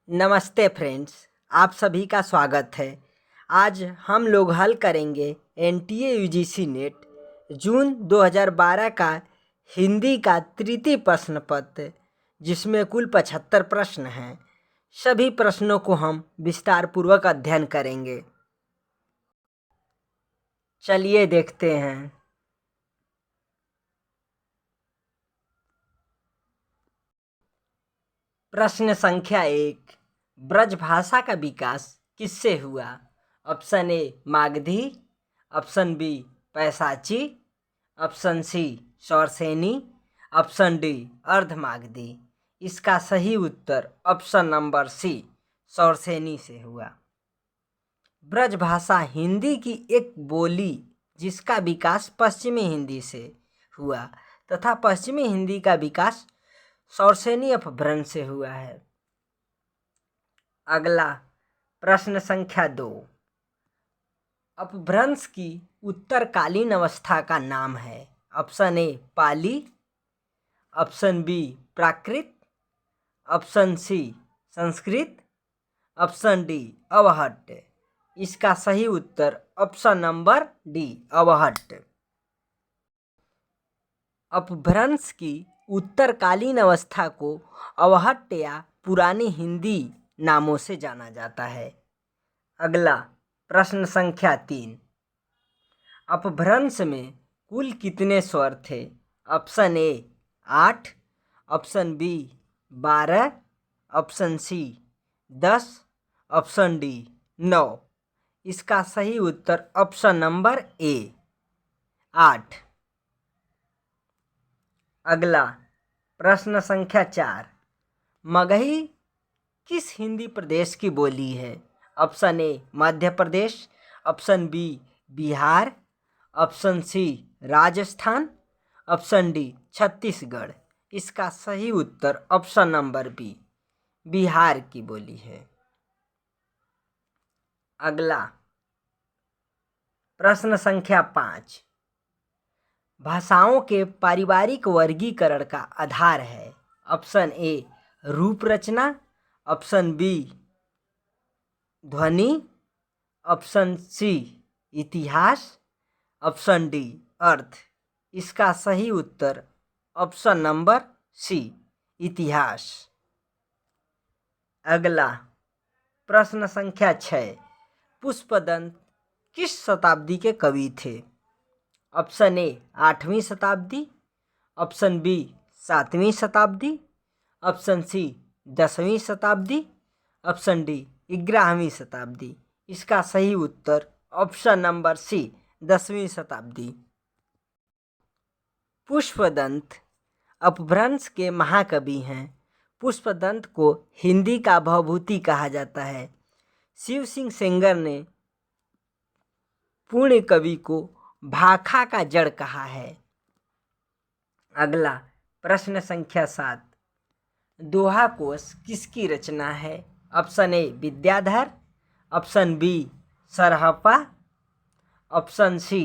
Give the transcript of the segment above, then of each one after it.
नमस्ते फ्रेंड्स, आप सभी का स्वागत है। आज हम लोग हल करेंगे एनटीए यूजीसी नेट जून 2012 का हिंदी का तृतीय प्रश्न पत्र, जिसमें कुल 75 प्रश्न हैं। सभी प्रश्नों को हम विस्तार पूर्वक अध्ययन करेंगे। चलिए देखते हैं। प्रश्न संख्या 1, ब्रजभाषा का विकास किससे हुआ? Option A Magadhi, option B Paishachi, option C Shauraseni, option D Ardhamagadhi. इसका सही उत्तर ऑप्शन नंबर सी शौरसेनी से हुआ। ब्रजभाषा हिंदी की एक बोली जिसका विकास पश्चिमी हिंदी से हुआ तथा पश्चिमी हिंदी का विकास शौरसेनी अपभ्रंश से हुआ है। अगला प्रश्न संख्या 2, अपभ्रंश की उत्तरकालीन अवस्था का नाम है। Option A Pali, option B Prakrit, option C Sanskrit, option D Avahatta. इसका सही उत्तर option number D Avahatta. Apabhramsha की उत्तरकालीन अवस्था को अवहट्ट या पुरानी हिंदी नामों से जाना जाता है। अगला प्रश्न संख्या 3, अपभ्रंश में कुल कितने स्वर थे? Option A 8, option B 12, option C 10, option D 9। इसका सही उत्तर ऑप्शन नंबर ए 8। अगला प्रश्न संख्या 4, मगही किस हिंदी प्रदेश की बोली है? Option A Madhya Pradesh, option B Bihar, option C Rajasthan, option D Chhattisgarh. इसका सही उत्तर ऑप्शन नंबर बी बिहार की बोली है। अगला प्रश्न संख्या 5, भाषाओं के पारिवारिक वर्गीकरण का आधार है। ऑप्शन ए रूप रचना, ऑप्शन बी ध्वनि, ऑप्शन सी इतिहास, ऑप्शन डी अर्थ। इसका सही उत्तर ऑप्शन नंबर सी इतिहास। अगला प्रश्न संख्या 6, पुष्पदंत किस शताब्दी के कवि थे? ऑप्शन ए 8वीं शताब्दी, ऑप्शन बी 7वीं शताब्दी, ऑप्शन सी 10वीं शताब्दी, ऑप्शन डी 11वीं शताब्दी। इसका सही उत्तर ऑप्शन नंबर सी 10वीं शताब्दी। पुष्पदंत अपभ्रंश के महाकवि हैं। पुष्पदंत को हिंदी का भवभूति कहा जाता है। शिव सिंह सेंगर ने पूर्ण कवि को भाखा का जड़ कहा है। अगला प्रश्न संख्या 7, दोहा कोश किसकी रचना है? Option A Vidyadhar, option B Sarahapa, option C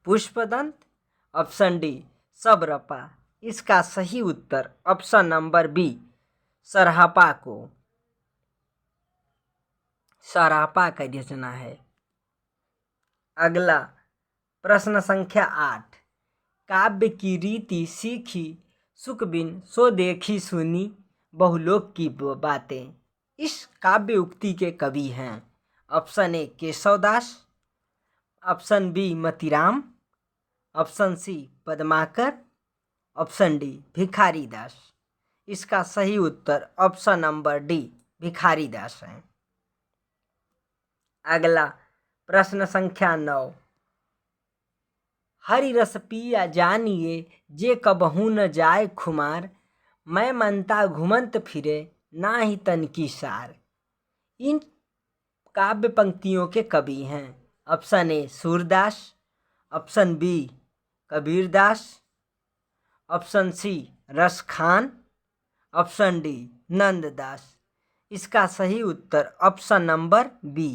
Pushpadant, option D Sabarpa. इसका सही उत्तर ऑप्शन नंबर बी सरहपा का रचना है। अगला प्रश्न संख्या 8, काव्य की रीति सीखी सुख बिन सो देखी सुनी बहुलोक की बातें। इस काव्य उक्ति के कवि हैं। Option A Keshavdas, option B Matiram, option C Padmakar, option D Bhikhari Das. इसका सही उत्तर ऑप्शन नंबर डी भिखारी दास है। अगला प्रश्न संख्या 9, हरि रस पिया जानिए जे कबहू न जाए खुमार, मैं मनता घुमंत फिरे ना ही तन की सार। इन काव्य पंक्तियों के कवि हैं। Option A Surdas, option B Kabirdas, option C Raskhan, option D Nanddas. इसका सही उत्तर ऑप्शन नंबर बी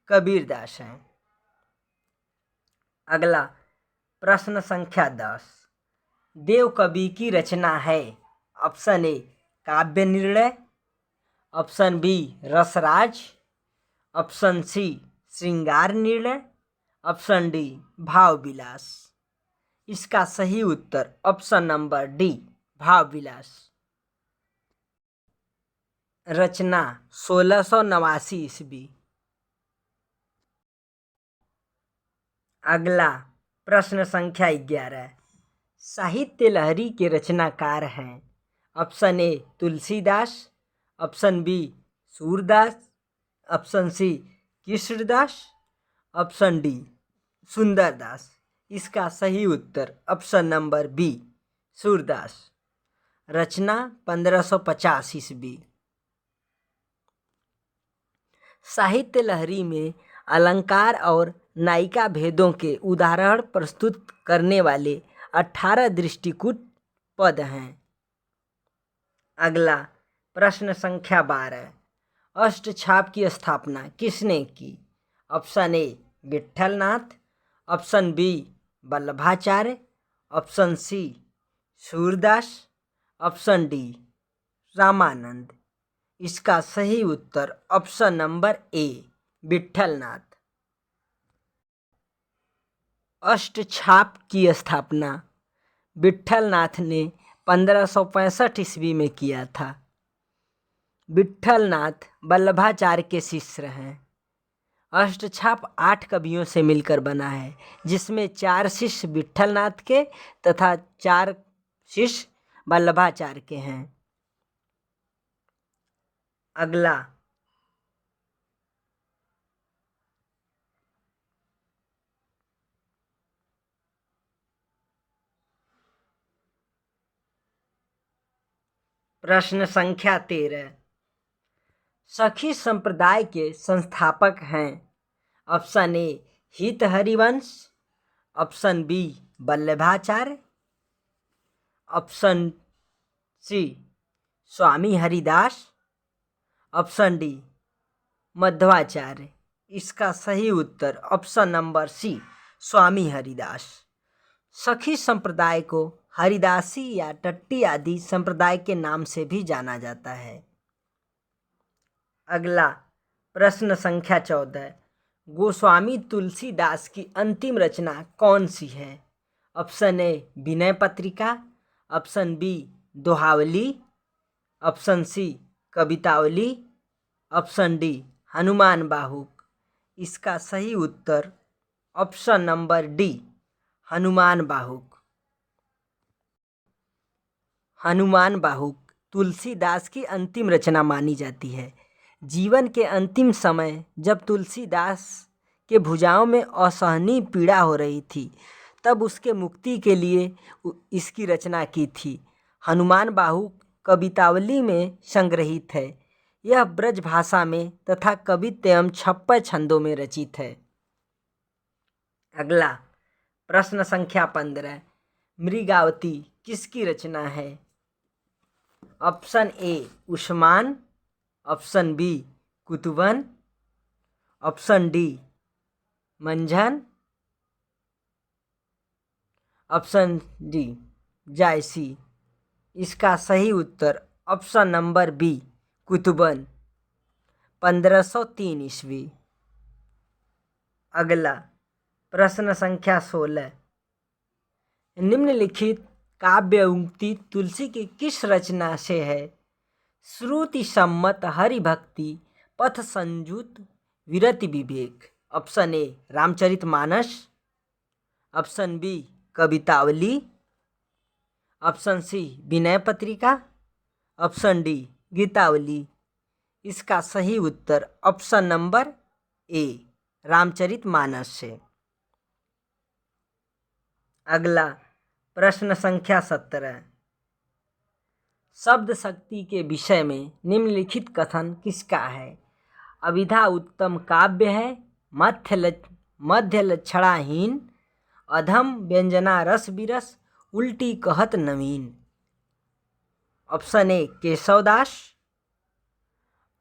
कबीरदास है। अगला प्रश्न संख्या 10, देव कवि की रचना है। ऑप्शन ए काव्य निर्णय, ऑप्शन बी रसराज, ऑप्शन सी श्रृंगार निर्णय, ऑप्शन डी भाव विलास। इसका सही उत्तर ऑप्शन नंबर डी भाव विलास। रचना 1689 ईस्वी। अगला प्रश्न संख्या 11। साहित्य लहरी के रचनाकार हैं। Option A Tulsidas, option B Surdas, option C Krishnadas, option D Sundardas. इसका सही उत्तर ऑप्शन नंबर बी सूरदास। रचना 1550 ईस्वी। साहित्य लहरी में अलंकार और नायिका भेदों के उदाहरण प्रस्तुत करने वाले 18 दृष्टिकूट पद हैं। अगला प्रश्न संख्या 12। अष्टछाप की स्थापना किसने की? Option A Vitthalnath, option B Vallabhacharya, option C Surdas, option D Ramanand. इसका सही उत्तर option number A Vitthalnath. Ashtachhap की स्थापना विट्ठलनाथ ने 1565 ईस्वी में किया था। विट्ठलनाथ वल्लभाचार्य के शिष्य हैं। अष्टछाप 8 कवियों से मिलकर बना है, जिसमें 4 शिष्य विट्ठलनाथ के तथा 4 शिष्य वल्लभाचार्य के हैं। अगला प्रश्न संख्या 13। सखी संप्रदाय के संस्थापक हैं। Option A Hit Harivansh, option B Vallabhacharya, option C Swami Haridas, option D Madhvacharya. इसका सही उत्तर option number C Swami Haridas. सखी संप्रदाय को हरिदासी या टट्टी आदि संप्रदाय के नाम से भी जाना जाता है। अगला प्रश्न संख्या 14। गोस्वामी तुलसीदास की अंतिम रचना कौन सी है? Option A Vinay Patrika, option B Dohavali, option C Kavitavali, option D Hanuman Bahuk. इसका सही उत्तर option number D Hanuman Bahuk. Hanuman Bahuk Tulsidas की अंतिम रचना मानी जाती है। जीवन के अंतिम समय जब तुलसीदास के भुजाओं में असहनीय पीड़ा हो रही थी, तब उसके मुक्ति के लिए इसकी रचना की थी। हनुमान बाहुक कवितावली में संग्रहित है। यह ब्रज भाषा में तथा कवित्त एवं छप्पय छंदों में रचित है। अगला प्रश्न संख्या 15। मृगावती किसकी रचना है? Option A Usman, option B Qutuban, option D Manjhan, option D Jayasi. इसका सही उत्तर ऑप्शन नंबर बी कुतुबन 1503 ईस्वी। अगला प्रश्न संख्या 16। निम्नलिखित काव्य उक्ति तुलसी की किस रचना से है? श्रुति सम्मत हरिभक्ति पथ संयुत विरति विवेक। Option A Ramcharitmanas, option B Kavitavali, option C Vinay Patrika, option D Gitavali. इसका सही उत्तर ऑप्शन नंबर ए रामचरितमानस से। अगला प्रश्न संख्या 17। शब्द शक्ति के विषय में निम्नलिखित कथन किसका है? अभिधा उत्तम काव्य है, मध्य लक्षणाहीन, अधम व्यंजना रस विरस, उल्टी कहत नवीन। Option A Keshavdas,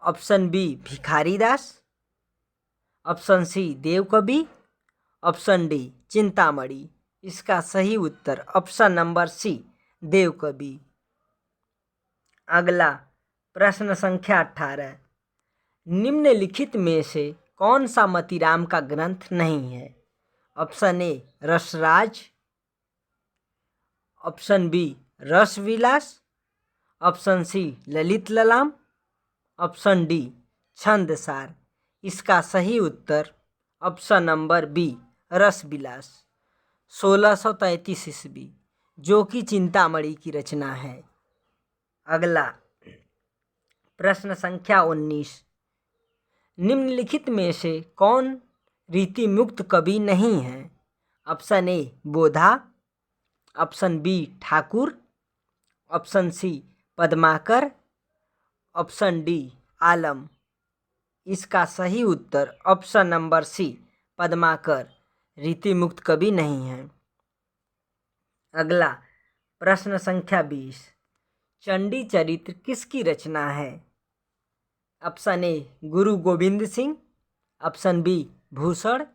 option B Bhikharidas, option C Devkavi, option D Chintamani. इसका सही उत्तर ऑप्शन नंबर सी देवकवि। अगला प्रश्न संख्या 18, निम्नलिखित में से कौन सा मतीराम का ग्रंथ नहीं है? Option A Rasraj, option B Rasvilas, option C Lalit Lalam, option D Chhandsar. इसका सही उत्तर ऑप्शन नंबर बी रसविलास 1633 ईस्वी, जो कि चिंतामणि की रचना है। अगला प्रश्न संख्या 19, निम्नलिखित में से कौन रीति मुक्त कवि नहीं है? Option A Bodha, option B Thakur, option C Padmakar, option D Alam. इसका सही उत्तर ऑप्शन नंबर सी पद्माकर रीति मुक्त कवि नहीं है। अगला प्रश्न संख्या 20, चंडी चरित्र किसकी रचना है? Option A Guru Gobind Singh, option B Bhushan,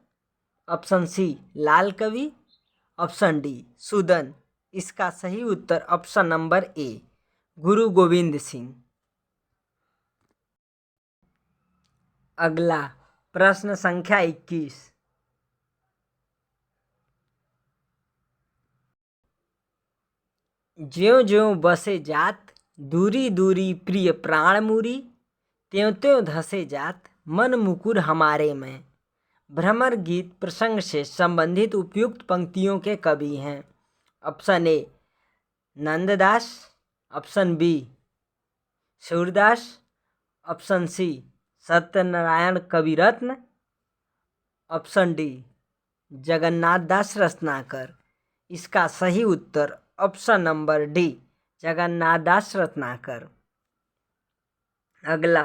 option C Lal Kavi, option D Sudan. इसका सही उत्तर ऑप्शन नंबर ए गुरु गोविंद सिंह। अगला प्रश्न संख्या 21, ज्यों ज्यों बसे जात दूरी दूरी प्रिय प्राण मूरी, त्यों त्यों धसे जात मन मुकुर हमारे में। भ्रमर गीत प्रसंग से संबंधित उपयुक्त पंक्तियों के कवि हैं। Option A Nanddas, option B Surdas, option C Satyanarayan Kaviratna, option D Jagannath Das Ratnakar. इसका सही उत्तर option number D Jagannath Das Ratnakar. अगला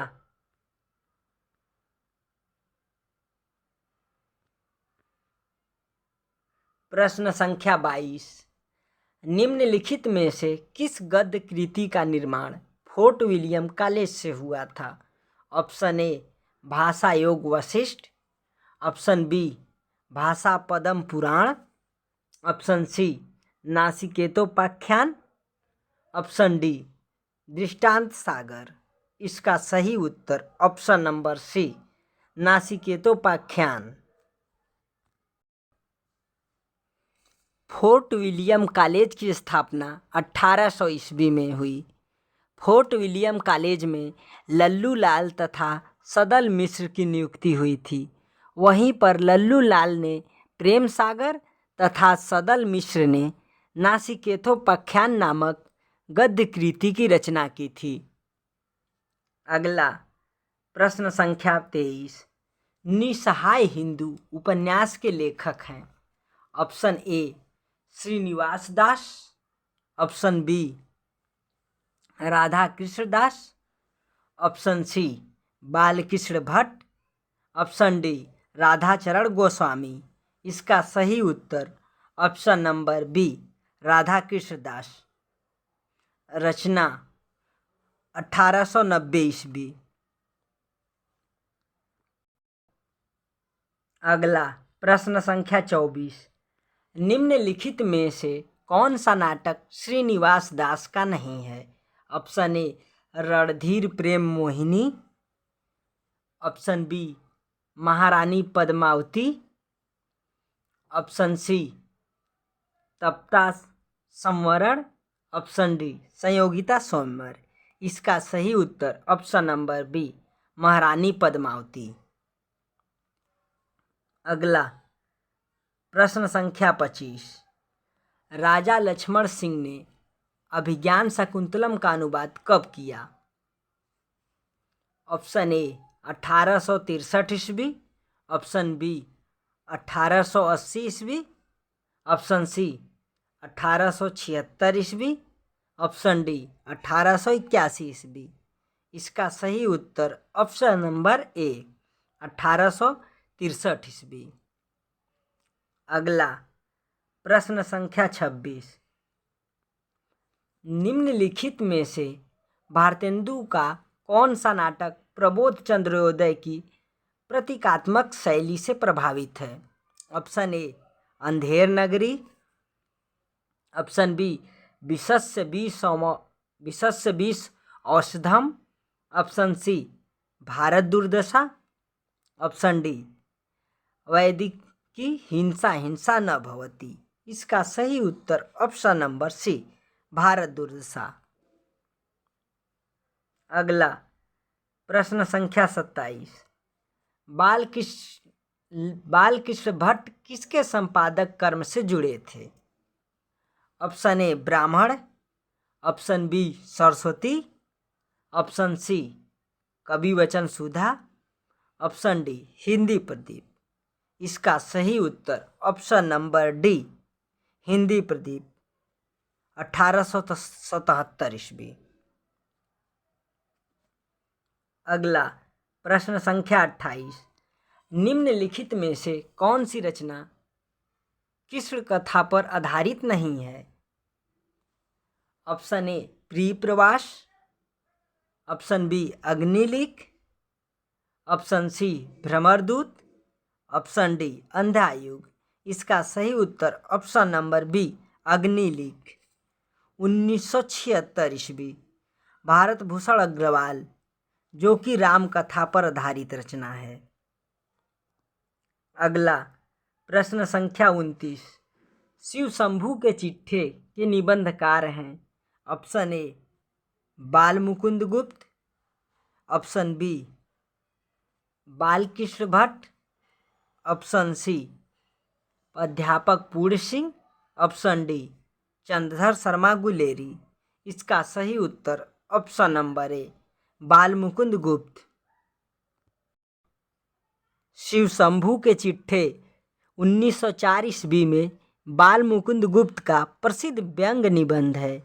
प्रश्न संख्या 22, निम्नलिखित में से किस गद्य कृति का निर्माण फोर्ट विलियम कॉलेज से हुआ था? ऑप्शन ए भाषा योग Vashishtha, option B Bhasha Padma Purana, option C Nasiketopakhyan, option D Drishtant Sagar. इसका सही उत्तर option number C Nasiketopakhyan. Fort William College की स्थापना 1800 ईस्वी में हुई। फोर्ट विलियम कॉलेज में लल्लू लाल तथा सदल मिश्र की नियुक्ति हुई थी। वहीं पर लल्लू लाल ने प्रेम सागर तथा सदल मिश्र ने नासिकेतोपाख्यान नामक गद्य कृति की रचना की थी। अगला प्रश्न संख्या 23, निसहाय हिंदू उपन्यास के लेखक हैं। Option A Shrinivas Das, option B Radha Krishna Das, option C Balkrishna Bhatt, option D Radhacharan Goswami. इसका सही उत्तर option number B Radha Krishna Das. रचना 1890 ईस्वी। अगला प्रश्न संख्या 24, निम्नलिखित में से कौन सा नाटक श्रीनिवास दास का नहीं है? Option A Randhir Prem Mohini, option B Maharani Padmavati, option C Tapta Samvaran, option D Sanyogita Swayamvar. इसका सही उत्तर option number B Maharani Padmavati. अगला प्रश्न संख्या 25, राजा लक्ष्मण सिंह ने अभिज्ञान शाकुंतलम का अनुवाद कब किया? ऑप्शन ए 1863 ईस्वी, ऑप्शन बी 1880 ईस्वी, ऑप्शन सी 1876 ईस्वी, ऑप्शन डी 1881 ईस्वी। इसका सही उत्तर ऑप्शन नंबर ए 1863 ईस्वी। अगला प्रश्न संख्या 26, निम्नलिखित में से भारतेंदु का कौन सा नाटक प्रबोध चंद्रोदय की प्रतीकात्मक शैली से प्रभावित है? Option A Andher Nagari, option B Vishasya 20 Aushadham, option C Bharat Durdasha, option D वैदिक की हिंसा हिंसा न भवति। इसका सही उत्तर ऑप्शन नंबर सी भारत दुर्दशा। अगला प्रश्न संख्या 27। बालकृष्ण भट्ट किसके संपादक कर्म से जुड़े थे? Option A Brahman, option B Saraswati, option C Kavi Vachan Sudha, option D Hindi Pradeep. इसका सही उत्तर option number D Hindi Pradeep 1877 ईस्वी। अगला प्रश्न संख्या 28। निम्नलिखित में से कौन सी रचना कृष्ण कथा पर आधारित नहीं है? Option A Priya Pravas, option B Agnilikh, option C Bhramardoot, option D Andha Yug. इसका सही उत्तर ऑप्शन नंबर बी अग्निलिख 1976 ईस्वी। भारत भूषण अग्रवाल, जो कि राम कथा पर आधारित रचना है। अगला प्रश्न संख्या 29। शिव शंभू के चिट्ठे के निबंधकार हैं? ऑप्शन ए Bal Mukund Gupta, option B Balkrishna Bhatt, option C अध्यापक पूर्ण सिंह, ऑप्शन डी चंद्रधर शर्मा गुलेरी। इसका सही उत्तर ऑप्शन नंबर ए बाल मुकुंद गुप्त। शिव शंभू के चिट्ठे 1904 ईस्वी में बाल मुकुंद गुप्त का प्रसिद्ध व्यंग्य निबंध है।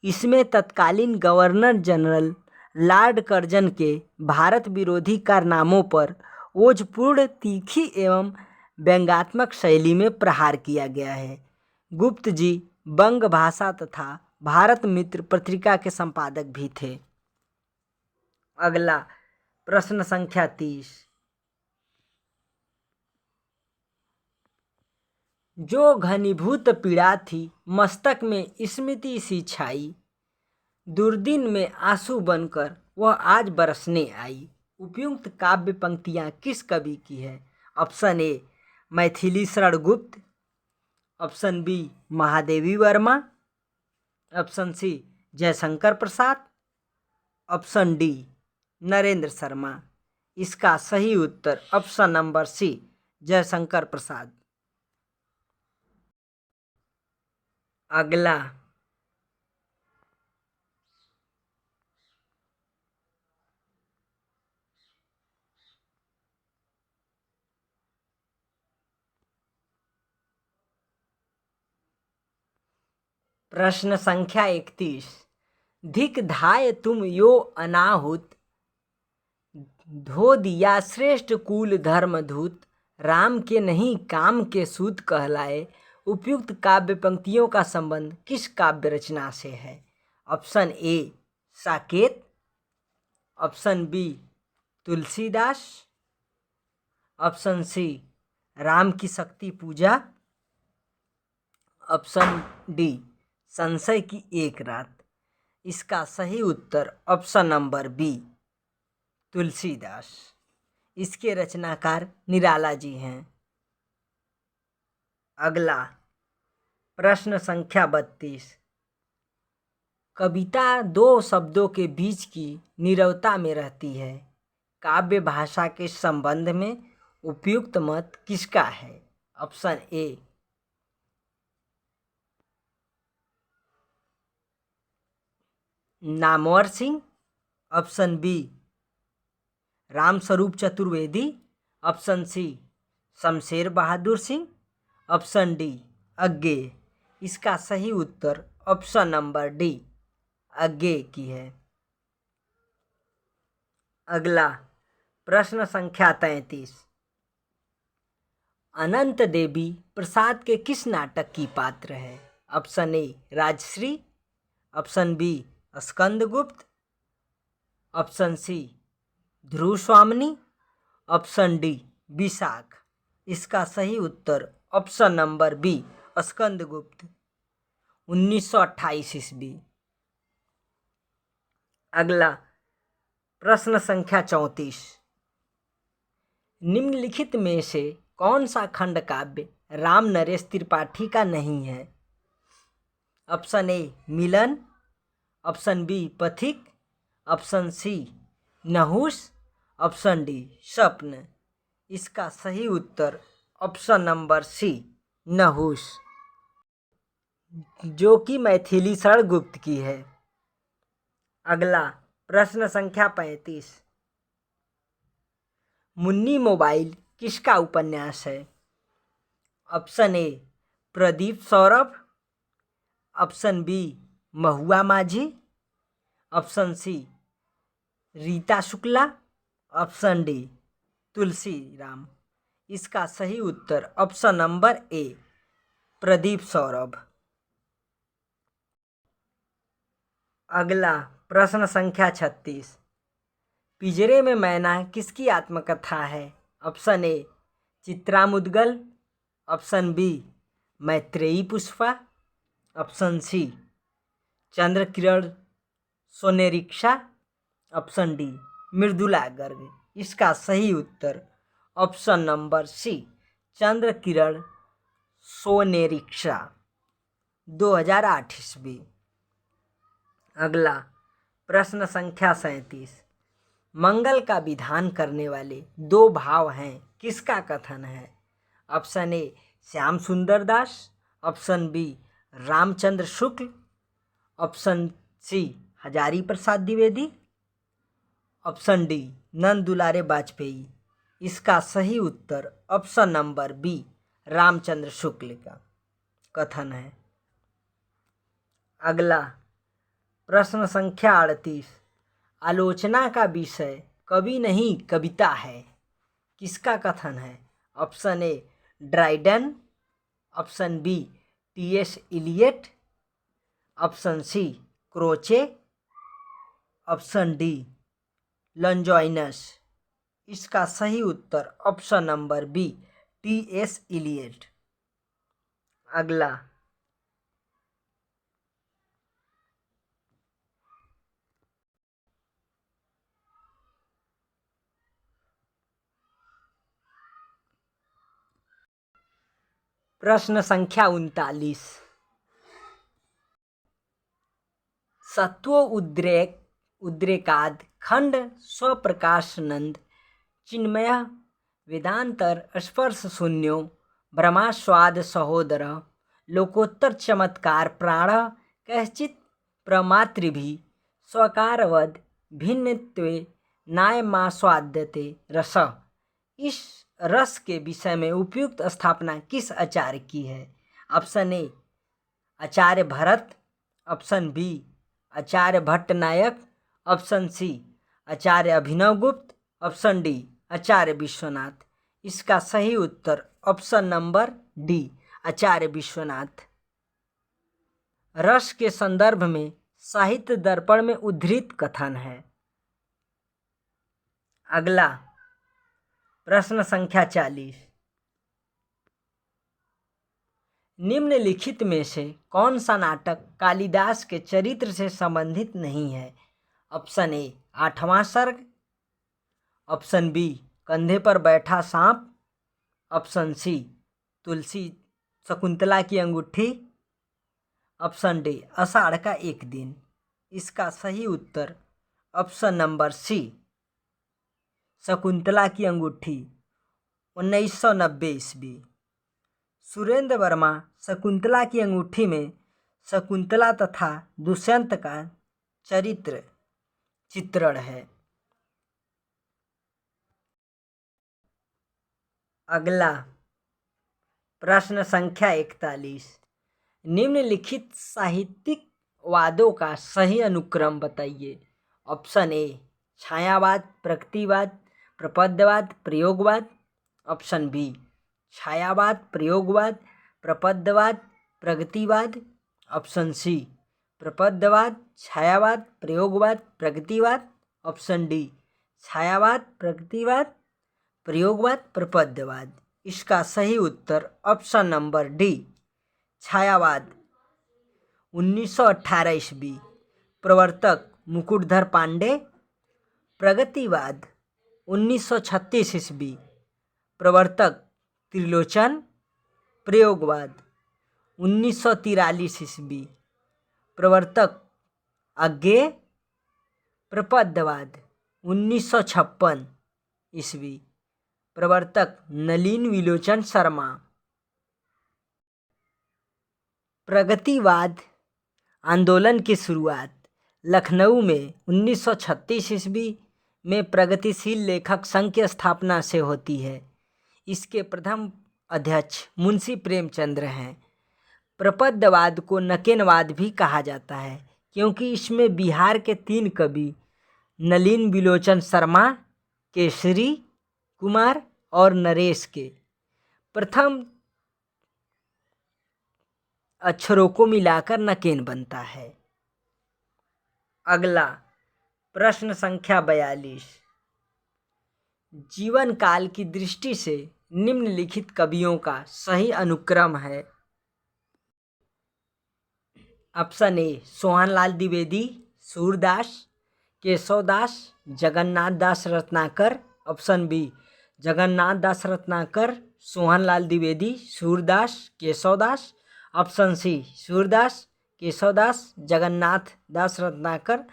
इसमें तत्कालीन गवर्नर जनरल लॉर्ड कर्जन के भारत विरोधी कारनामों पर ओजपूर्ण, तीखी एवं व्यंग्यात्मक शैली में प्रहार किया गया है। गुप्त जी बंग भाषा तथा भारत मित्र पत्रिका के संपादक भी थे। अगला प्रश्न संख्या 30। जो घनीभूत पीड़ा थी मस्तक में स्मृति सी छाई, दुर्दिन में आंसू बनकर वह आज बरसने आई। उपयुक्त काव्य पंक्तियां किस कवि की है? ऑप्शन ए Maithili Sharan Gupt, option B Mahadevi Varma, option C Jaishankar Prasad, option D Narendra Sharma. इसका सही उत्तर option number C Jaishankar Prasad. अगला प्रश्न संख्या 31। धिक धाय तुम यो अनाहुत, धो दिया श्रेष्ठ कुल धर्मधूत, राम के नहीं काम के सूत कहलाए। उपयुक्त काव्य पंक्तियों का संबंध किस काव्य रचना से है? Option A Saket, option B Tulsidas, option C Ram की शक्ति पूजा, ऑप्शन डी संशय की एक रात। इसका सही उत्तर ऑप्शन नंबर बी तुलसीदास। इसके रचनाकार निराला जी हैं। अगला प्रश्न संख्या 32। कविता दो शब्दों के बीच की नीरवता में रहती है। काव्य भाषा के संबंध में उपयुक्त मत किसका है? Option A Namvar Singh, option B Ramswaroop Chaturvedi, option C Shamsher Bahadur Singh, option D Agyeya. इसका सही उत्तर ऑप्शन नंबर डी अज्ञेय की है। अगला प्रश्न संख्या 33। अनंत देवी प्रसाद के किस नाटक की पात्र है? Option A Rajshri, option B Skandagupta, option C Dhruv Swamini, option D Vishakh. इसका सही उत्तर ऑप्शन नंबर बी स्कंदगुप्त 1928 ईस्वी। अगला प्रश्न संख्या 34। निम्नलिखित में से कौन सा खंड काव्य राम नरेश त्रिपाठी का नहीं है? Option A Milan, option B Pathik, option C Nahush, option D Swapn. इसका सही उत्तर ऑप्शन नंबर सी नहुस, जो कि मैथिली षड़गुप्त की है। अगला प्रश्न संख्या 35। मुन्नी मोबाइल किसका उपन्यास है? Option A Pradeep Saurabh, option B Mahua Majhi, option C Rita Shukla, option D Tulsi Ram. इसका सही उत्तर option number A Pradeep Saurabh. अगला प्रश्न संख्या 36। पिंजरे में मैना किसकी आत्मकथा है? Option A Chitra Mudgal, option B Maitreyi Pushpa, option C Chandra Kiran Sonrexa, option D Mridula Garg. इसका सही उत्तर ऑप्शन नंबर सी चंद्र किरण सोनेरिक्षा, 2008 ईस्वी। अगला प्रश्न संख्या 37। मंगल का विधान करने वाले दो भाव हैं, किसका कथन है? ऑप्शन ए श्याम सुंदर दास, option B Ramchandra Shukla, option C Hazari Prasad Dwivedi, option D नंद दुलारे वाजपेयी। इसका सही उत्तर option number B Ramchandra Shukla का कथन है। अगला प्रश्न संख्या 38। आलोचना का विषय कवि नहीं कविता है, किसका कथन है? Option A Dryden, option B T S. Eliot, option C Croce, option D Longinus. इसका सही उत्तर option number B T S. Eliot. अगला प्रश्न संख्या 39। सत्व उद्रेकाद खंड स्वप्रकाशनंद चिन्मय वेदांतर स्पर्श शून्यो ब्रह्मास्वाद सहोदर लोकोत्तर चमत्कार प्राण कैश्चित प्रमातृभि स्वकारवद भिन्नत्वे नायमास्वाद्यते रस। इस रस के विषय में उपयुक्त स्थापना किस आचार्य की है? Option A Acharya Bharat, option B Acharya Bhattanayak, option C Acharya Abhinavgupta, option D Acharya Vishwanath. इसका सही उत्तर option number D Acharya Vishwanath. रस के संदर्भ में साहित्य दर्पण में उद्धृत कथन है। अगला प्रश्न संख्या 40। निम्नलिखित में से कौन सा नाटक कालिदास के चरित्र से संबंधित नहीं है? ऑप्शन ए आठवां सर्ग, ऑप्शन बी कंधे पर बैठा सांप, ऑप्शन सी तुलसी शकुंतला की अंगूठी, ऑप्शन डी आषाढ़ का एक दिन। इसका सही उत्तर ऑप्शन नंबर सी शकुंतला की अंगूठी, 1990 ईस्वी। सुरेंद्र वर्मा शकुंतला की अंगूठी में शकुंतला तथा दुष्यंत का चरित्र चित्रण है। अगला प्रश्न संख्या 41। निम्नलिखित साहित्यिक वादों का सही अनुक्रम बताइए। ऑप्शन ए छायावाद, प्रगतिवाद, प्रपद्यवाद, प्रयोगवाद, ऑप्शन बी छायावाद, प्रयोगवाद, प्रपद्यवाद, प्रगतिवाद, ऑप्शन सी प्रपद्यवाद, छायावाद, प्रयोगवाद, प्रगतिवाद, ऑप्शन डी छायावाद, प्रगतिवाद, प्रयोगवाद, प्रपद्यवाद। इसका सही उत्तर ऑप्शन नंबर डी छायावाद, 1918 ईस्वी। प्रवर्तक मुकुटधर पांडे, प्रगतिवाद 1936 ईस्वी। प्रवर्तक त्रिलोचन। प्रयोगवाद 1943 ईस्वी। प्रवर्तक अज्ञे। प्रपदवाद 1956 ईस्वी। प्रवर्तक नलिन विलोचन शर्मा। प्रगतिवाद आंदोलन की शुरुआत लखनऊ में 1936 ईस्वी में प्रगतिशील लेखक संघ की स्थापना से होती है। इसके प्रथम अध्यक्ष मुंशी प्रेमचंद्र हैं। प्रपदवाद को नकेनवाद भी कहा जाता है क्योंकि इसमें बिहार के 3 कवि नलिन विलोचन शर्मा, केसरी कुमार और नरेश के प्रथम अक्षरों को मिलाकर नकेन बनता है। अगला प्रश्न संख्या 42। जीवन काल की दृष्टि से निम्नलिखित कवियों का सही अनुक्रम है। Option A Sohanlal Dwivedi, Surdas, Keshavdas, Jagannath Das Ratnakar. Option B Jagannath Das Ratnakar, Sohanlal Dwivedi, Surdas, Keshavdas. Option C Surdas, Keshavdas, Jagannath Das Ratnakar,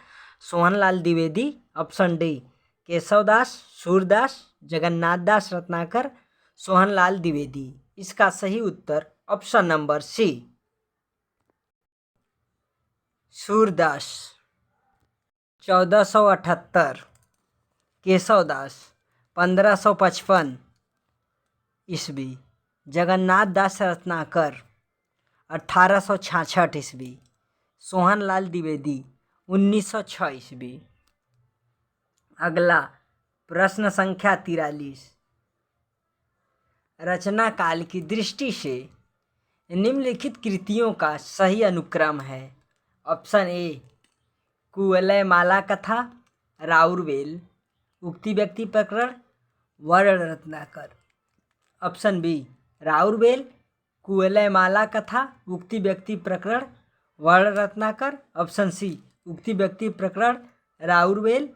Sohanlal Dwivedi. Option D Keshavdas, Surdas, Jagannath Das Ratnakar, Sohanlal Dwivedi. इसका सही उत्तर option number C Surdas. 1478। Keshavdas 1555 ईस्वी। जगन्नाथ दास रत्नाकर 1866 ईस्वी। सोहनलाल द्विवेदी 1906 ईस्वी। अगला प्रश्न संख्या 43। रचना काल की दृष्टि से निम्नलिखित कृतियों का सही अनुक्रम है। ऑप्शन ए कुवलय माला कथा, राउरवेल, उक्ति व्यक्ति प्रकरण, वर्ण रत्नाकर। ऑप्शन बी राउरवेल, कुवलय माला कथा, उक्ति व्यक्ति प्रकरण, वर्ण रत्नाकर। ऑप्शन सी उक्ति व्यक्ति प्रकरण, राउरवेल,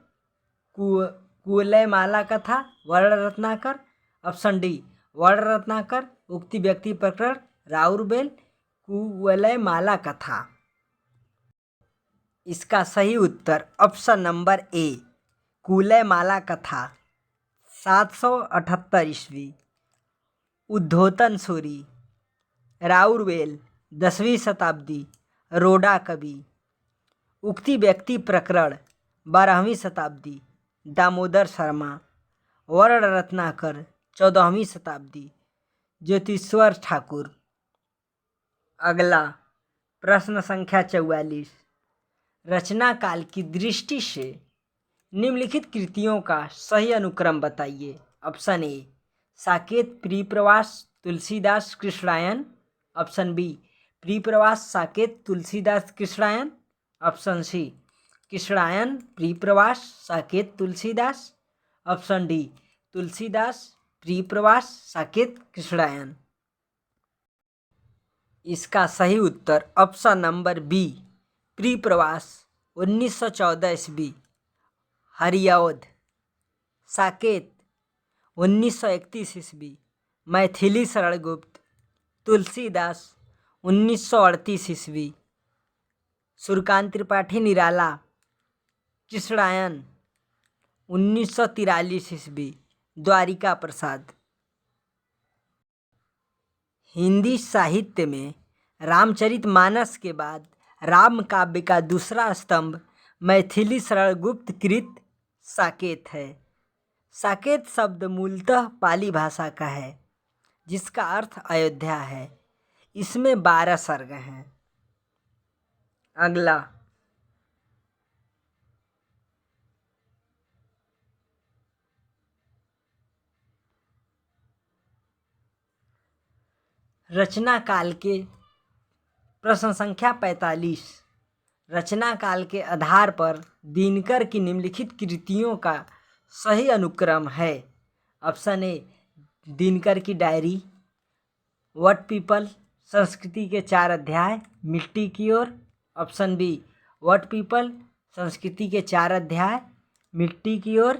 कुवलय माला कथा, वर्ण रत्नाकर। ऑप्शन डी वर्ण रत्नाकर, उक्ति व्यक्ति प्रकरण, राउरवेल, कुवलय माला कथा। इसका सही उत्तर ऑप्शन नंबर ए कुवलय माला कथा। 778 ईस्वी। उद्धोतन सूरी, राउरवेल 10वीं शताब्दी, रोडा कवि। उक्ति व्यक्ति प्रकरण 12वीं शताब्दी, दामोदर शर्मा। वर्ण रत्नाकर 14वीं शताब्दी, ज्योतिश्वर ठाकुर। अगला प्रश्न संख्या 44। रचना काल की दृष्टि से निम्नलिखित कृतियों का सही अनुक्रम बताइए। Option A Saket Priyapravas Tulsidas Krishnayan. Option B Priyapravas Saket Tulsidas Krishnayan. Option C Krishnayan Priyapravas Saket Tulsidas. Option D Tulsidas Priyapravas Saket Krishnayan. इसका सही उत्तर ऑप्शन नंबर बी प्रियप्रवास 1914 ईस्वी, हरिऔध। साकेत 1931 ईस्वी, मैथिली शरण गुप्त। तुलसीदास 1938 ईस्वी, सूर्यकांत त्रिपाठी निराला। कृष्णायन 1943 ईस्वी, द्वारिका प्रसाद। हिंदी साहित्य में रामचरितमानस के बाद राम काव्य का दूसरा स्तंभ मैथिली शरण गुप्त कृत साकेत है। साकेत शब्द मूलतः पाली भाषा का है जिसका अर्थ अयोध्या है। इसमें 12 सर्ग हैं। अगला रचना काल के प्रश्न संख्या 45। रचना काल के आधार पर दिनकर की निम्नलिखित कृतियों का सही अनुक्रम है। ऑप्शन ए दिनकर की डायरी, वट पीपल, संस्कृति के 4 अध्याय, मिट्टी की ओर। ऑप्शन बी वट पीपल, संस्कृति के 4 अध्याय, मिट्टी की ओर,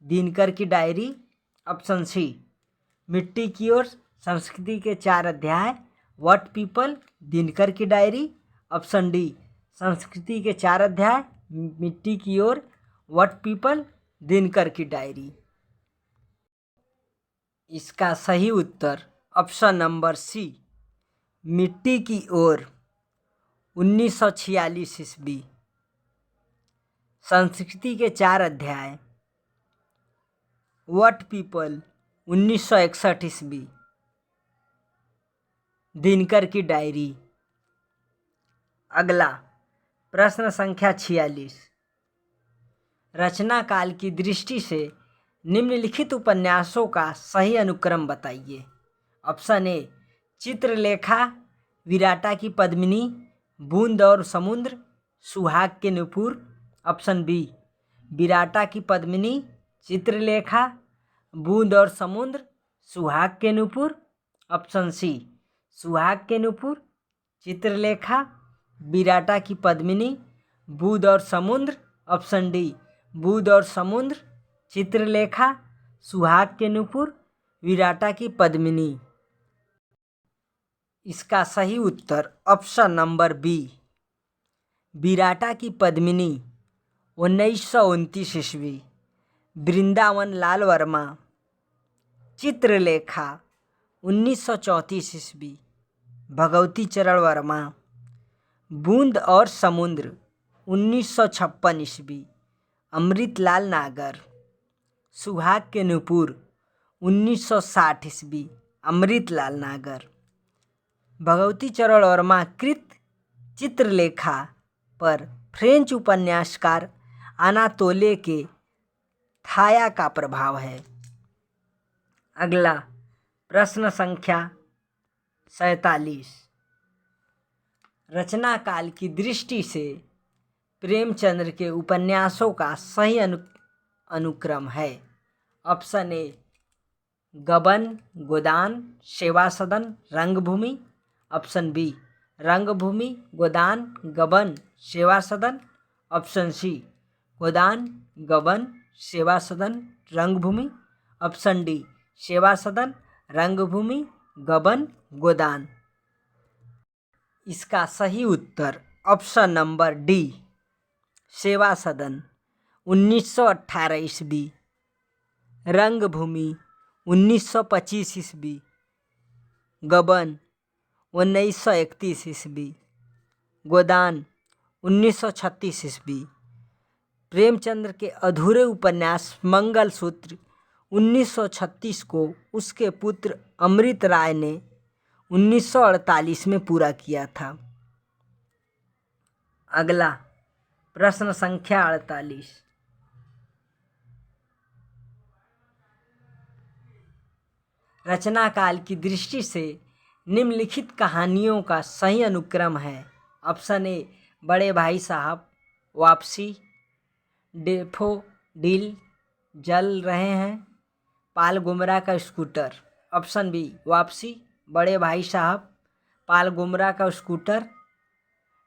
दिनकर की डायरी। ऑप्शन सी, मिट्टी की ओर, संस्कृति के 4 अध्याय, व्हाट पीपल, दिनकर की डायरी। ऑप्शन डी, संस्कृति के 4 अध्याय, मिट्टी की ओर, व्हाट पीपल, दिनकर की डायरी। इसका सही उत्तर ऑप्शन नंबर सी, मिट्टी की ओर, 1946 ईस्वी। संस्कृति के 4 अध्याय, व्हाट पीपल, 1961 ईस्वी। दिनकर की डायरी। अगला प्रश्न संख्या 46, रचना काल की दृष्टि से निम्नलिखित उपन्यासों का सही अनुक्रम बताइए। ऑप्शन ए, चित्रलेखा, विराटा की पद्मिनी, बूंद और समुद्र, सुहाग के नुपुर। ऑप्शन बी, विराटा की पद्मिनी, चित्रलेखा, बूंद और समुद्र, सुहाग के नुपुर। ऑप्शन सी, सुहाग के नुपुर, चित्रलेखा, विराटा की पद्मिनी, बूंद और समुद्र। ऑप्शन डी, बूंद और समुद्र, चित्रलेखा, सुहाग के नुपुर, विराटा की पद्मिनी। इसका सही उत्तर ऑप्शन नंबर बी, विराटा की पद्मिनी, 1929 ईस्वी। वृंदावन लाल वर्मा, चित्रलेखा, 1934 ईस्वी। भगवती चरण वर्मा, बूंद और समुद्र, 1956 ईस्वी। अमृतलाल नागर, सुहाग के नुपुर, 1960 ईस्वी। अमृतलाल नागर। भगवती चरण वर्मा कृत चित्रलेखा पर फ्रेंच उपन्यासकार अनातोले के थाया का प्रभाव है। अगला प्रश्न संख्या 47, रचना काल की दृष्टि से प्रेमचंद्र के उपन्यासों का सही अनुक्रम है। ऑप्शन ए, गबन, गोदान, सेवा सदन, रंगभूमि। ऑप्शन बी, रंगभूमि, गोदान, गबन, सेवा सदन। ऑप्शन सी, गोदान, गबन, सेवा सदन, रंगभूमि। ऑप्शन डी, सेवा सदन, रंगभूमि, गबन, गोदान। इसका सही उत्तर ऑप्शन नंबर डी, सेवा सदन, 1918 ईस्वी। रंगभूमि, 1925 ईस्वी। गबन, 1931 ईस्वी। गोदान, 1936 ईस्वी। प्रेमचंद्र के अधूरे उपन्यास मंगलसूत्र 1936 को उसके पुत्र अमृत राय ने 1948 में पूरा किया था। अगला प्रश्न संख्या 48, रचना काल की दृष्टि से निम्नलिखित कहानियों का सही अनुक्रम है। ऑप्शन ए, बड़े भाई साहब, वापसी, डैफोडिल जल रहे हैं, पाल गुमरा का स्कूटर। ऑप्शन बी, वापसी, बड़े भाई साहब, पाल गुमरा का स्कूटर,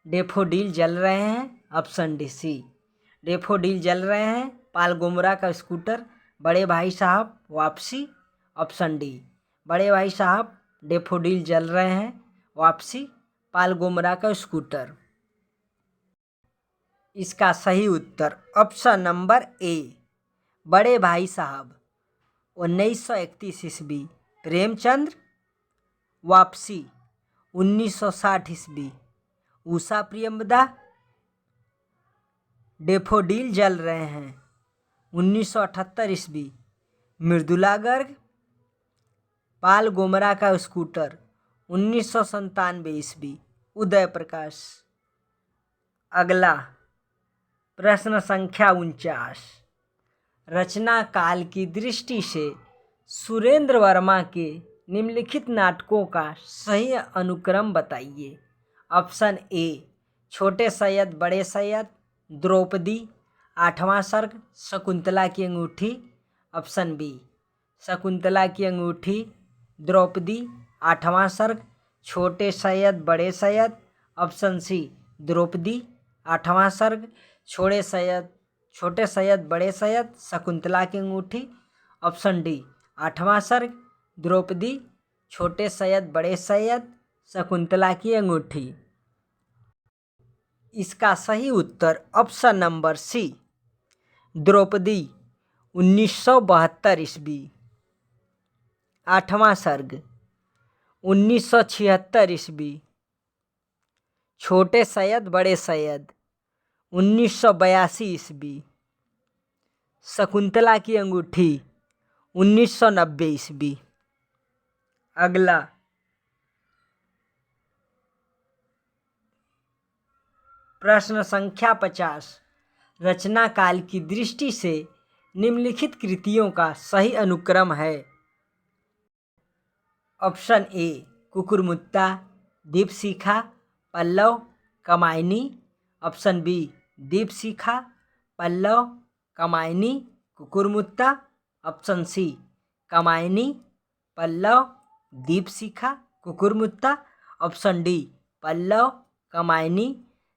डैफोडिल जल रहे हैं। ऑप्शन डी सी, डैफोडिल जल रहे हैं, पाल गुमरा का स्कूटर, बड़े भाई साहब, वापसी। ऑप्शन डी, बड़े भाई साहब, डैफोडिल जल रहे हैं, वापसी, पाल गुमरा का स्कूटर। इसका सही उत्तर ऑप्शन नंबर ए, बड़े भाई साहब, 1931 ईस्वी। प्रेमचंद्र, वापसी, 1960 ईस्वी। उषा प्रियंवदा, डैफोडिल जल रहे हैं, 1978 ईस्वी। मृदुला गर्ग, पाल गुमरा का स्कूटर, 1997 ईस्वी। उदय प्रकाश। अगला प्रश्न संख्या 49, रचना काल की दृष्टि से सुरेंद्र वर्मा के निम्नलिखित नाटकों का सही अनुक्रम बताइए। ऑप्शन ए, छोटे सैयद बड़े सैयद, द्रौपदी, 8वां सर्ग, शकुंतला की अंगूठी। ऑप्शन बी, शकुंतला की अंगूठी, द्रौपदी, 8वां सर्ग, छोटे सैयद बड़े सैयद। ऑप्शन सी, द्रौपदी, 8वां सर्ग, छोटे सैयद बड़े सैयद, शकुंतला की अंगूठी। ऑप्शन डी 8वां सर्ग द्रौपदी, छोटे सैयद बड़े सैयद, शकुंतला की अंगूठी। इसका सही उत्तर ऑप्शन नंबर सी द्रौपदी, 1972 ईस्वी। 8वां सर्ग 1976 ईस्वी। छोटे सैयद बड़े सैयद 1982 ईस्वी। शकुंतला की अंगूठी 1990 ईस्वी। अगला प्रश्न संख्या 50। रचना काल की दृष्टि से निम्नलिखित कृतियों का सही अनुक्रम है। Option A Kukurmutta, Deepshikha, Pallav, Kamayani. Option B Deepshikha, Pallav, Kamayani, Kukurmutta. Option C Kamayani, Pallav, Deepshikha, Kukurmutta. Option D Pallav, Kamayani,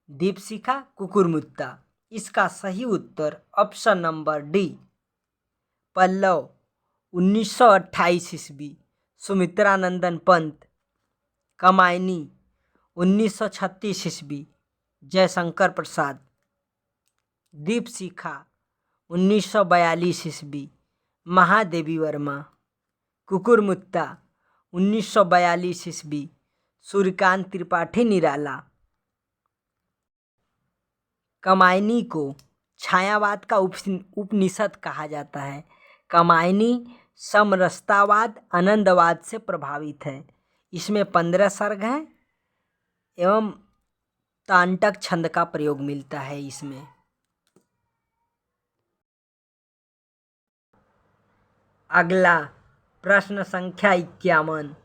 Deepshikha, Kukurmutta. इसका सही उत्तर ऑप्शन नंबर डी पल्लव, 1928 ईस्वी, सुमित्रा नंदन पंत। कामायनी 1936 ईस्वी, जयशंकर प्रसाद। दीपशिखा 1942 ईस्वी, महादेवी वर्मा। कुकुरमुत्ता 1942 ईस्वी, सूर्यकांत त्रिपाठी निराला। कामायनी को छायावाद का उपनिषद कहा जाता है। कामायनी समरसतावाद, आनंदवाद से प्रभावित है। इसमें 15 सर्ग हैं एवं तांटक छंद का प्रयोग मिलता है इसमें। अगला प्रश्न संख्या 51।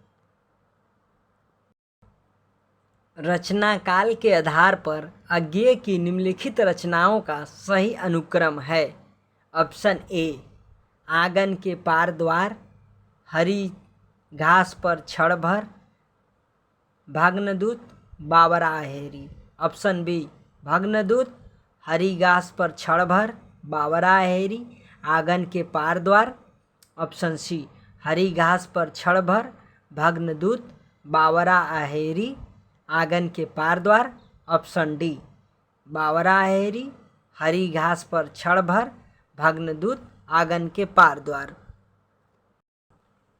रचना काल के आधार पर अज्ञेय की निम्नलिखित रचनाओं का सही अनुक्रम है। ऑप्शन ए आंगन के पार द्वार, हरी घास पर क्षण भर, भग्नदूत, बाबरा आहेरी। ऑप्शन बी भग्नदूत, हरी घास पर क्षण भर, बाबरा आहेरी, आंगन के पार द्वार। ऑप्शन सी हरी घास पर क्षण भर, भग्नदूत, बाबरा आहेरी, आंगन के पार द्वार। ऑप्शन डी बाबरा आहेरी, हरी घास पर क्षण भर, भग्नदूत, आंगन के पार द्वार।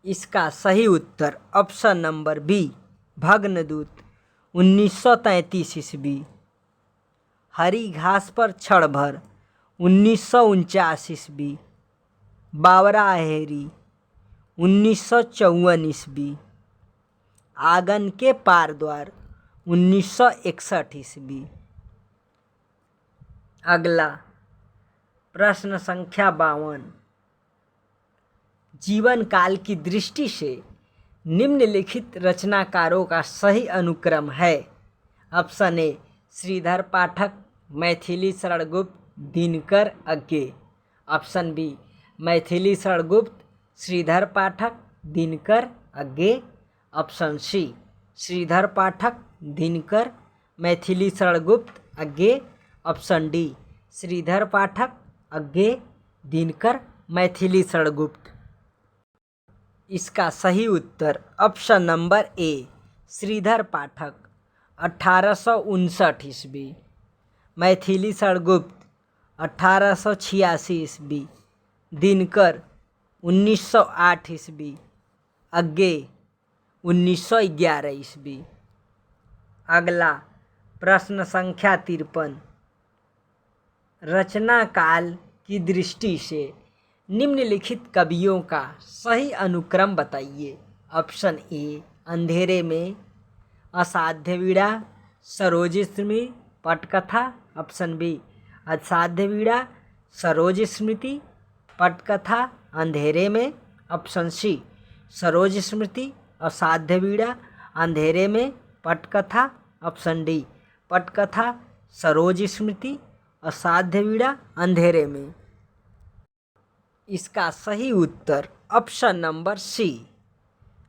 इसका सही उत्तर ऑप्शन नंबर बी भग्नदूत, 1933 ईस्वी। हरी घास पर क्षण भर 1949 ईस्वी। बाबरा आहेरी 1954 ईस्वी। आंगन के पार द्वार 1961 ईस्वी। अगला प्रश्न संख्या 52। जीवन काल की दृष्टि से निम्नलिखित रचनाकारों का सही अनुक्रम है। ऑप्शन ए श्रीधर पाठक, मैथिली शरण गुप्त, दिनकर अज्ञे। ऑप्शन बी मैथिली शरण गुप्त, श्रीधर पाठक, दिनकर अज्ञे। ऑप्शन सी श्रीधर पाठक, दिनकर, मैथिली शरण गुप्त, अज्ञे। ऑप्शन डी श्रीधर पाठक, अज्ञे, दिनकर, मैथिली शरण गुप्त। इसका सही उत्तर ऑप्शन नंबर ए श्रीधर पाठक, 1859 ईस्वी। मैथिली शरण गुप्त 1886 ईस्वी। दिनकर 1908 ईस्वी। अज्ञे 1911 ईस्वी। अगला प्रश्न संख्या 53। रचना काल की दृष्टि से निम्नलिखित कवियों का सही अनुक्रम बताइए। ऑप्शन ए अंधेरे में, असाध्य वीणा, सरोज स्मृति, पटकथा। ऑप्शन बी असाध्य वीणा, सरोज स्मृति, पटकथा, अंधेरे में। ऑप्शन सी सरोज स्मृति, असाध्य वीणा, अंधेरे में, पटकथा। ऑप्शन डी पटकथा, सरोज स्मृति, असाध्य वीणा, अंधेरे में। इसका सही उत्तर ऑप्शन नंबर सी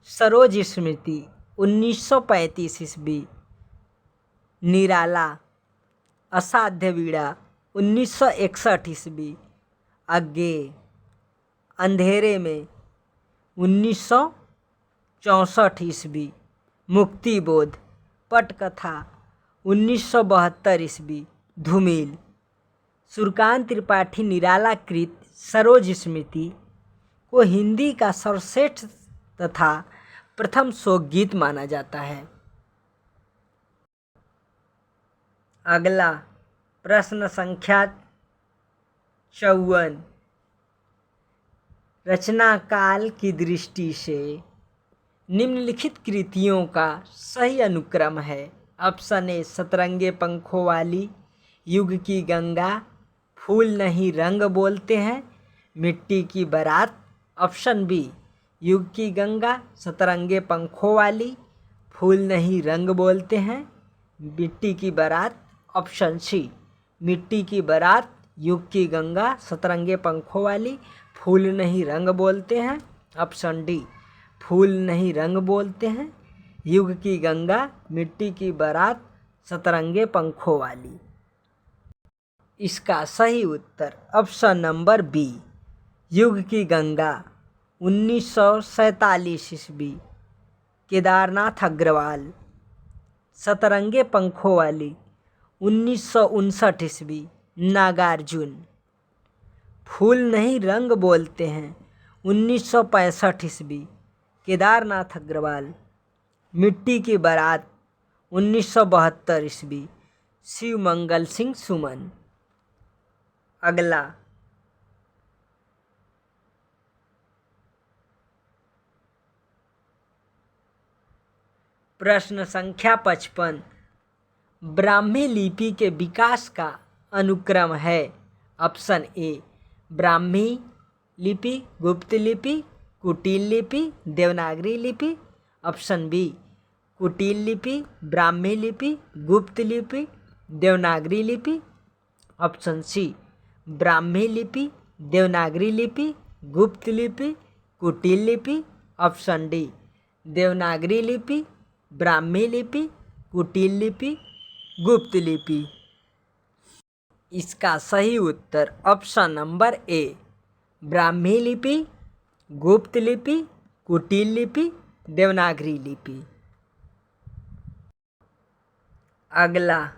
सरोज स्मृति, 1935 ईस्वी। निराला, असाध्य वीणा, 1961 ईस्वी। अज्ञेय अंधेरे में 1964 ईस्वी। मुक्तिबोध पटकथा 1972 ईस्वी। धूमिल सूर्यकांत त्रिपाठी निराला कृत सरोज स्मृति को हिंदी का सर्वश्रेष्ठ तथा प्रथम शोकगीत माना जाता है। अगला प्रश्न संख्या 54। रचना काल की दृष्टि से निम्नलिखित कृतियों का सही अनुक्रम है। ऑप्शन ए सतरंगे पंखों वाली, युग की गंगा, फूल नहीं रंग बोलते हैं, मिट्टी की बारात। ऑप्शन बी युग की गंगा, सतरंगे पंखों वाली, फूल नहीं रंग बोलते हैं, मिट्टी की बारात। ऑप्शन सी मिट्टी की बारात, युग की गंगा, सतरंगे पंखों वाली, फूल नहीं रंग बोलते हैं। ऑप्शन डी फूल नहीं रंग बोलते हैं, युग की गंगा, मिट्टी की बारात, सतरंगे पंखों वाली। इसका सही उत्तर ऑप्शन नंबर बी युग की गंगा 1947 ईस्वी केदारनाथ अग्रवाल। सतरंगे पंखों वाली 1959 ईस्वी नागार्जुन। फूल नहीं रंग बोलते हैं 1965 ईस्वी केदारनाथ अग्रवाल। मिट्टी की बारात 1972 ईस्वी शिवमंगल सिंह सुमन। अगला प्रश्न संख्या 55। ब्राह्मी लिपि के विकास का अनुक्रम है। ऑप्शन ए ब्राह्मी लिपि, गुप्त लिपि, कुटिल लिपि, देवनागरी लिपि। ऑप्शन बी कुटिल लिपि, ब्राह्मी लिपि, गुप्त लिपि, देवनागरी लिपि। ऑप्शन सी ब्राह्मी लिपि, देवनागरी लिपि, गुप्त लिपि, कुटिल लिपि। ऑप्शन डी देवनागरी लिपि, ब्राह्मी लिपि, कुटिल लिपि, गुप्त लिपि। इसका सही उत्तर ऑप्शन नंबर ए ब्राह्मी लिपि, गुप्त लिपि, कुटिल लिपि, देवनागरी लिपि। अगला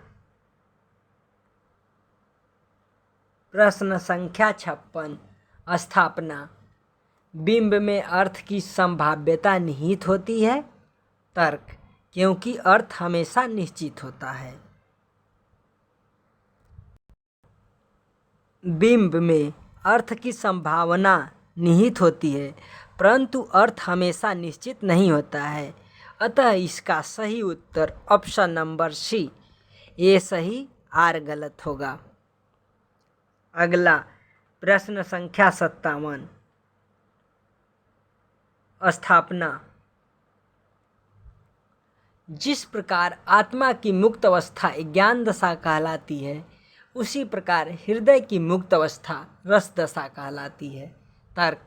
प्रश्न संख्या 56। स्थापना। बिंब में अर्थ की संभाव्यता निहित होती है। तर्क क्योंकि अर्थ हमेशा निश्चित होता है। बिंब में अर्थ की संभावना निहित होती है, परंतु अर्थ हमेशा निश्चित नहीं होता है। अतः इसका सही उत्तर ऑप्शन नंबर सी ए सही, आर गलत होगा। अगला प्रश्न संख्या 57। स्थापना। जिस प्रकार आत्मा की मुक्त अवस्था ज्ञान दशा कहलाती है, उसी प्रकार हृदय की मुक्त अवस्था रस दशा कहलाती है। तर्क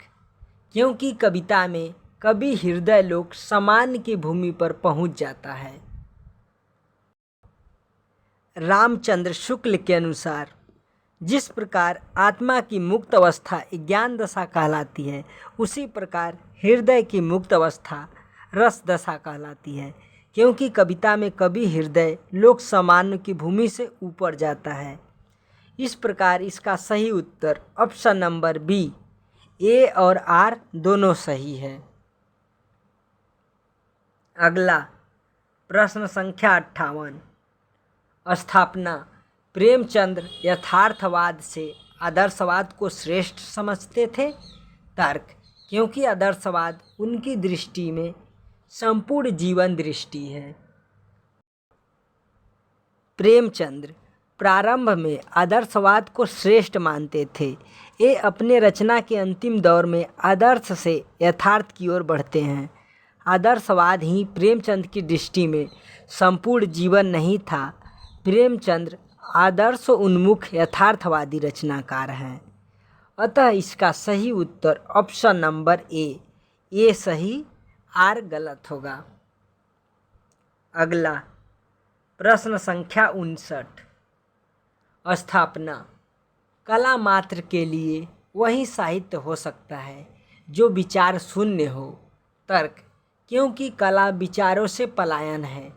क्योंकि कविता में कभी हृदय लोक सामान्य की भूमि पर पहुंच जाता है। रामचंद्र शुक्ल के अनुसार जिस प्रकार आत्मा की मुक्त अवस्था ज्ञान दशा कहलाती है, उसी प्रकार हृदय की मुक्त अवस्था रस दशा कहलाती है। क्योंकि कविता में कभी हृदय लोक सामान्य की भूमि से ऊपर जाता है। इस प्रकार इसका सही उत्तर ऑप्शन नंबर बी ए और आर दोनों सही है। अगला प्रश्न संख्या 58। स्थापना। प्रेमचंद्र यथार्थवाद से आदर्शवाद को श्रेष्ठ समझते थे। तर्क क्योंकि आदर्शवाद उनकी दृष्टि में संपूर्ण जीवन दृष्टि है। प्रेमचंद्र प्रारंभ में आदर्शवाद को श्रेष्ठ मानते थे। ये अपने रचना के अंतिम दौर में आदर्श से यथार्थ की ओर बढ़ते हैं। आदर्शवाद ही प्रेमचंद की दृष्टि में संपूर्ण जीवन नहीं था। प्रेमचंद्र आदर्श उन्मुख यथार्थवादी रचनाकार हैं। अतः इसका सही उत्तर ऑप्शन नंबर ए सही, आर गलत होगा। अगला प्रश्न संख्या 59। स्थापना। कला मात्र के लिए वही साहित्य हो सकता है जो विचार शून्य हो। तर्क, क्योंकि कला विचारों से पलायन है।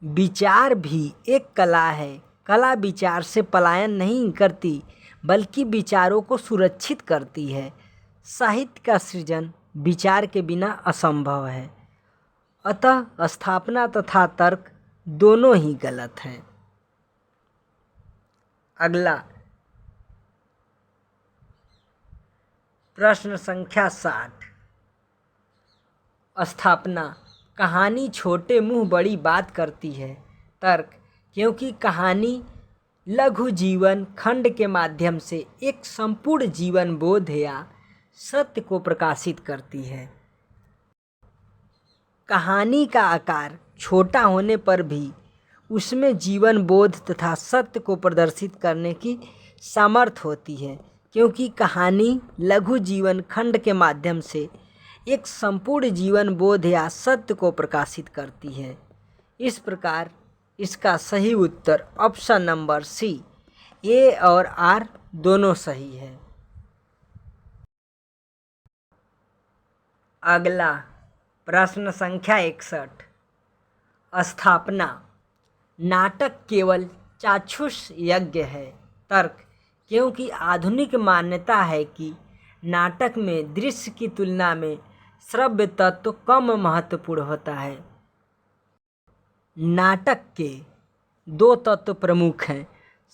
विचार भी एक कला है। कला विचार से पलायन नहीं करती बल्कि विचारों को सुरक्षित करती है। साहित्य का सृजन विचार के बिना असंभव है। अतः स्थापना तथा तर्क दोनों ही गलत हैं। अगला प्रश्न संख्या 60। स्थापना, कहानी छोटे मुंह बड़ी बात करती है। तर्क, क्योंकि कहानी लघु जीवन खंड के माध्यम से एक संपूर्ण जीवन बोध या सत्य को प्रकाशित करती है। कहानी का आकार छोटा होने पर भी उसमें जीवन बोध तथा सत्य को प्रदर्शित करने की सामर्थ्य होती है, क्योंकि कहानी लघु जीवन खंड के माध्यम से एक संपूर्ण जीवन बोध या सत्य को प्रकाशित करती है। इस प्रकार इसका सही उत्तर ऑप्शन नंबर सी, ए और आर दोनों सही है। अगला प्रश्न संख्या 61। स्थापना, नाटक केवल चाक्षुष यज्ञ है। तर्क, क्योंकि आधुनिक मान्यता है कि नाटक में दृश्य की तुलना में श्रव्य तत्व कम महत्वपूर्ण होता है। नाटक के दो तत्व प्रमुख हैं,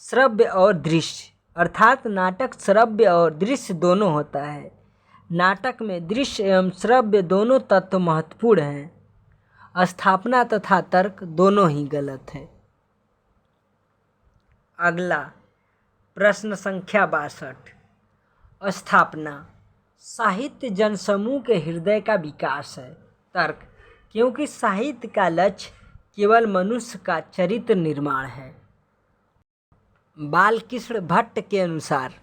श्रव्य और दृश्य, अर्थात नाटक श्रव्य और दृश्य दोनों होता है। नाटक में दृश्य एवं श्रव्य दोनों तत्व महत्वपूर्ण हैं। स्थापना तथा तर्क दोनों ही गलत हैं। अगला प्रश्न संख्या 62। स्थापना, साहित्य जनसमूह के हृदय का विकास है। तर्क, क्योंकि साहित्य का लक्ष्य केवल मनुष्य का चरित्र निर्माण है। बालकृष्ण भट्ट के अनुसार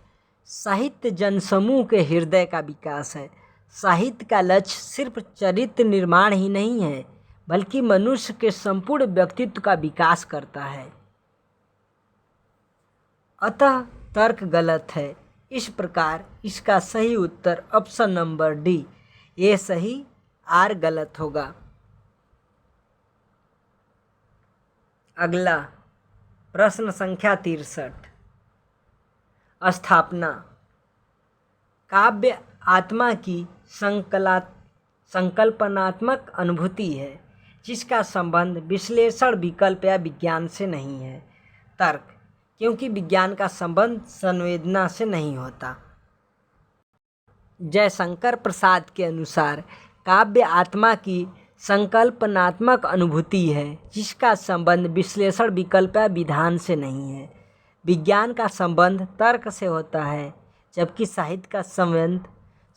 साहित्य जनसमूह के हृदय का विकास है। साहित्य का लक्ष्य सिर्फ चरित्र निर्माण ही नहीं है बल्कि मनुष्य के संपूर्ण व्यक्तित्व का विकास करता है। अतः तर्क गलत है। इस प्रकार इसका सही उत्तर ऑप्शन नंबर डी, ए सही, आर गलत होगा। अगला प्रश्न संख्या 63। स्थापना, काव्य आत्मा की संकल्पनात्मक अनुभूति है जिसका संबंध विश्लेषण, विकल्प या विज्ञान से नहीं है। तर्क, क्योंकि विज्ञान का संबंध संवेदना से नहीं होता। जयशंकर प्रसाद के अनुसार काव्य आत्मा की संकल्पनात्मक अनुभूति है जिसका संबंध विश्लेषण, विकल्प या विधान से नहीं है। विज्ञान का संबंध तर्क से होता है जबकि साहित्य का संबंध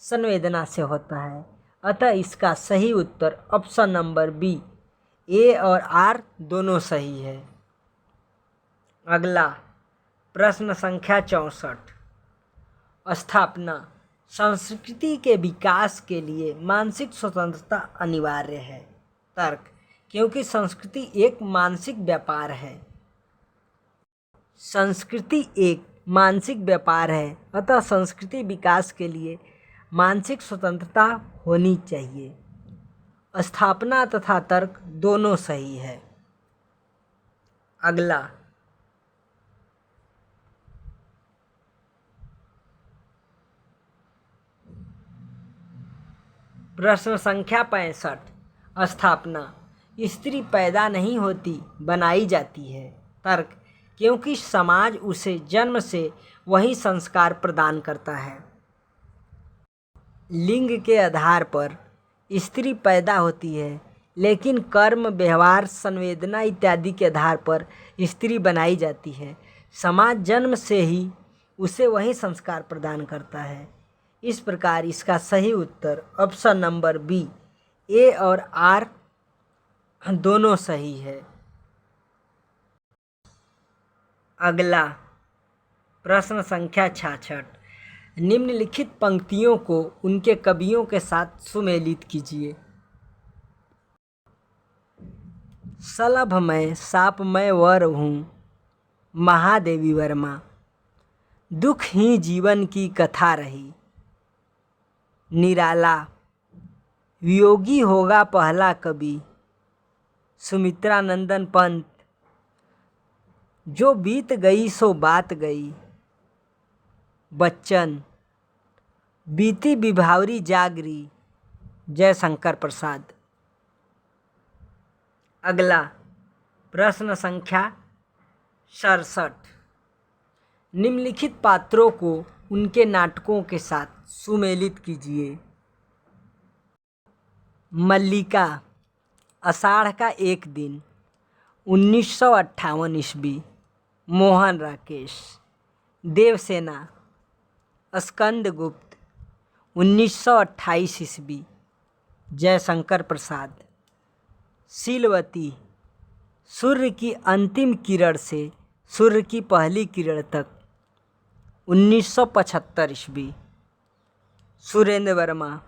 संवेदना से होता है। अतः इसका सही उत्तर ऑप्शन नंबर बी, ए और आर दोनों सही है। अगला प्रश्न संख्या 64। स्थापना, संस्कृति के विकास के लिए मानसिक स्वतंत्रता अनिवार्य है। तर्क, क्योंकि संस्कृति एक मानसिक व्यापार है। संस्कृति एक मानसिक व्यापार है, अतः संस्कृति विकास के लिए मानसिक स्वतंत्रता होनी चाहिए। स्थापना तथा तर्क दोनों सही है। अगला प्रश्न संख्या 65। स्थापना, स्त्री पैदा नहीं होती, बनाई जाती है। तर्क, क्योंकि समाज उसे जन्म से वही संस्कार प्रदान करता है। लिंग के आधार पर स्त्री पैदा होती है, लेकिन कर्म, व्यवहार, संवेदना इत्यादि के आधार पर स्त्री बनाई जाती है। समाज जन्म से ही उसे वही संस्कार प्रदान करता है। इस प्रकार इसका सही उत्तर ऑप्शन नंबर बी, ए और आर दोनों सही है। अगला प्रश्न संख्या 66। निम्नलिखित पंक्तियों को उनके कवियों के साथ सुमेलित कीजिए। सलभ मैं साप मैं वर हूँ, महादेवी वर्मा। दुख ही जीवन की कथा रही, निराला वियोगी होगा पहला कवि। सुमित्रा नंदन पंत। जो बीत गई सो बात गई। बच्चन। बीती विभावरी जागरी। जयशंकर प्रसाद। अगला प्रश्न संख्या 67। निम्नलिखित पात्रों को उनके नाटकों के साथ सुमेलित कीजिए। मल्लिका, आषाढ़ का एक दिन, 1958 ईस्वी। मोहन राकेश। देवसेना, स्कंदगुप्त, 1928 ईस्वी। जयशंकर प्रसाद। शीलवती, सूर्य की अंतिम किरण से सूर्य की पहली किरण तक, 1975 ईस्वी। सुरेंद्र वर्मा।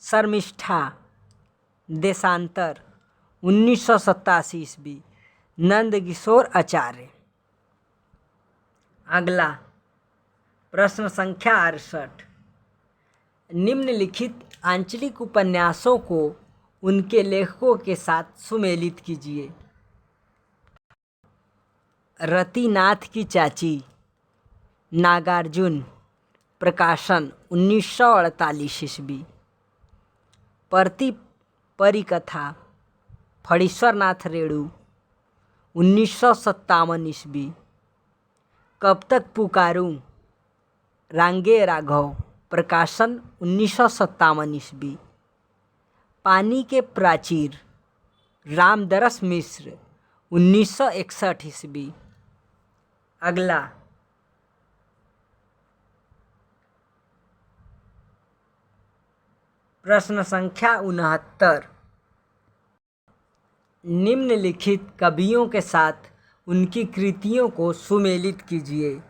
शर्मिष्ठा, देशांतर, 1987 ईस्वी। नंदकिशोर आचार्य। अगला प्रश्न संख्या 68। निम्नलिखित आंचलिक उपन्यासों को उनके लेखकों के साथ सुमेलित कीजिए। रतिनाथ की चाची, नागार्जुन, प्रकाशन 1948 ईस्वी। परती परिकथा, फणीश्वरनाथ रेणु, 1957 ईस्वी। कब तक पुकारूं, रांगे राघव, प्रकाशन 1957 ईस्वी। पानी के प्राचीर, रामदरस मिश्र, 1961 ईस्वी। अगला प्रश्न संख्या 69। निम्नलिखित कवियों के साथ उनकी कृतियों को सुमेलित कीजिए।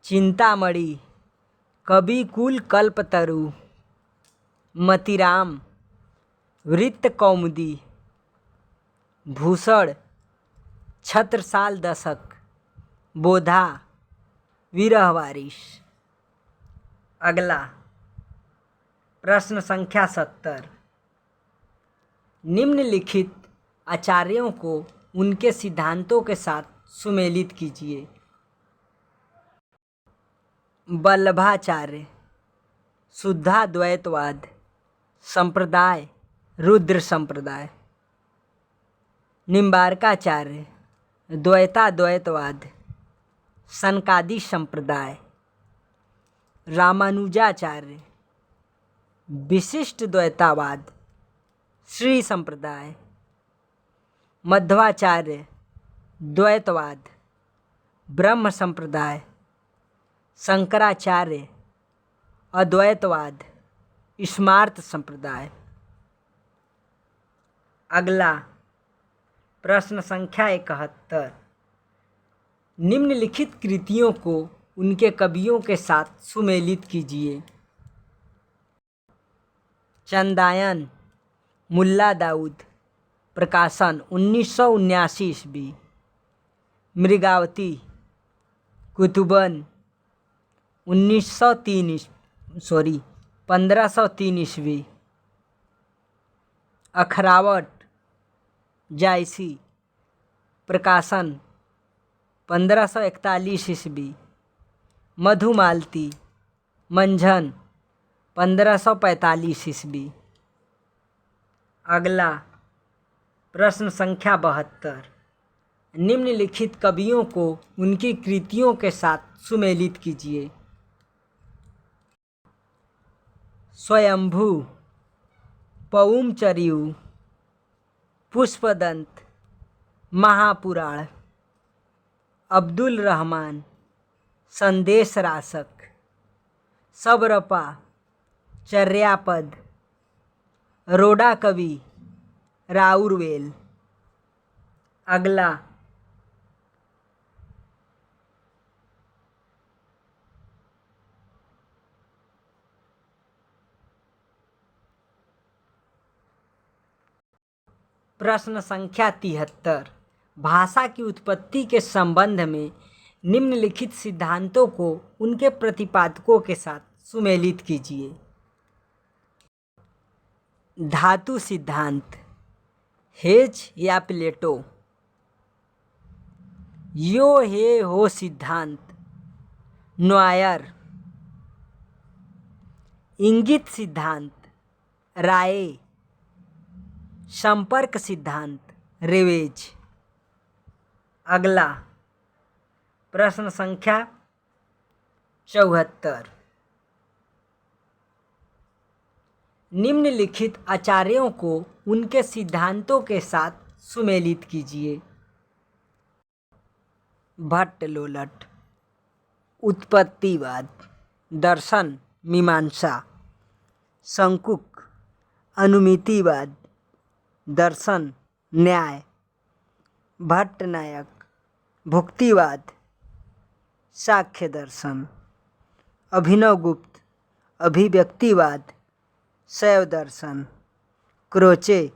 चिंतामणि, कवि कुल कल्पतरु, मतिराम, वृत्त कौमुदी, भूषण, छत्रसाल दशक, बोधा, विरह वारिश। अगला प्रश्न संख्या 70। निम्नलिखित आचार्यों को उनके सिद्धांतों के साथ सुमेलित कीजिए। वल्लभाचार्य, शुद्धाद्वैतवाद, संप्रदाय रुद्र संप्रदाय। निम्बार्काचार्य, द्वैताद्वैतवाद, सनकादि संप्रदाय। रामानुजाचार्य, विशिष्ट द्वैतावाद, श्री संप्रदाय। मध्वाचार्य, द्वैतवाद, ब्रह्म संप्रदाय। शंकराचार्य, अद्वैतवाद, स्मार्त संप्रदाय। अगला प्रश्न संख्या 71। निम्नलिखित कृतियों को उनके कवियों के साथ सुमेलित कीजिए। चंदायन, मुल्ला दाऊद, प्रकाशन 1979 ईस्वी। मृगावती, कुतुबन, 1503 ईस्वी। अखरावट, जायसी, प्रकाशन 1541 ईस्वी। मधुमालती, मंझन, 1545 ईस्वी। अगला प्रश्न संख्या 72। निम्नलिखित कवियों को उनकी कृतियों के साथ सुमेलित कीजिए। स्वयंभू, पौमचर्यू, पुष्पदंत, महापुराण। अब्दुल रहमान, संदेश रासक, सबरपा, चर्यापद। रोडा कवि, राउरवेल। अगला प्रश्न संख्या 73। भाषा की उत्पत्ति के संबंध में निम्नलिखित सिद्धांतों को उनके प्रतिपादकों के साथ सुमेलित कीजिए। धातु सिद्धांत, हेज या प्लेटो। यो हे हो सिद्धांत, नोयर। इंगित सिद्धांत, राय। संपर्क सिद्धांत, रेवेज। अगला प्रश्न संख्या 74। निम्नलिखित आचार्यों को उनके सिद्धांतों के साथ सुमेलित कीजिए। भट्ट लोलट, उत्पत्तिवाद, दर्शन मीमांसा। शंकुक, अनुमितिवाद, दर्शन न्याय। भट्टनायक, भुक्तिवाद, साक्ष्य दर्शन। अभिनवगुप्त, अभिव्यक्तिवाद, शैव दर्शन। क्रोचे,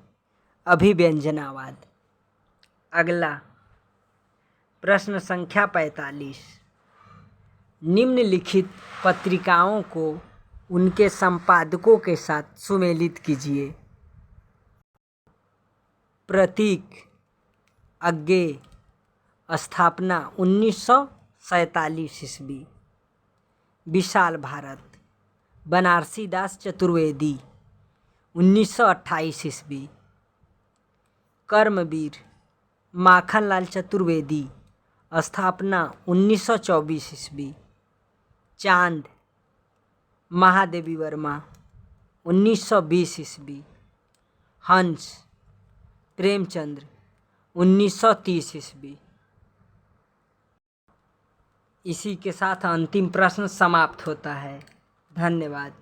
अभिव्यंजनावाद। अगला प्रश्न संख्या 45। निम्नलिखित पत्रिकाओं को उनके संपादकों के साथ सुमेलित कीजिए। प्रतीक, अज्ञेय, स्थापना 1947 ईस्वी। विशाल भारत, बनारसी दास चतुर्वेदी 1928 ईस्वी। कर्मवीर, माखनलाल चतुर्वेदी, स्थापना 1924 ईस्वी। चांद, महादेवी वर्मा 1920 ईस्वी। हंस, प्रेमचंद्र 1930 ईस्वी। इसी के साथ अंतिम प्रश्न समाप्त होता है। धन्यवाद।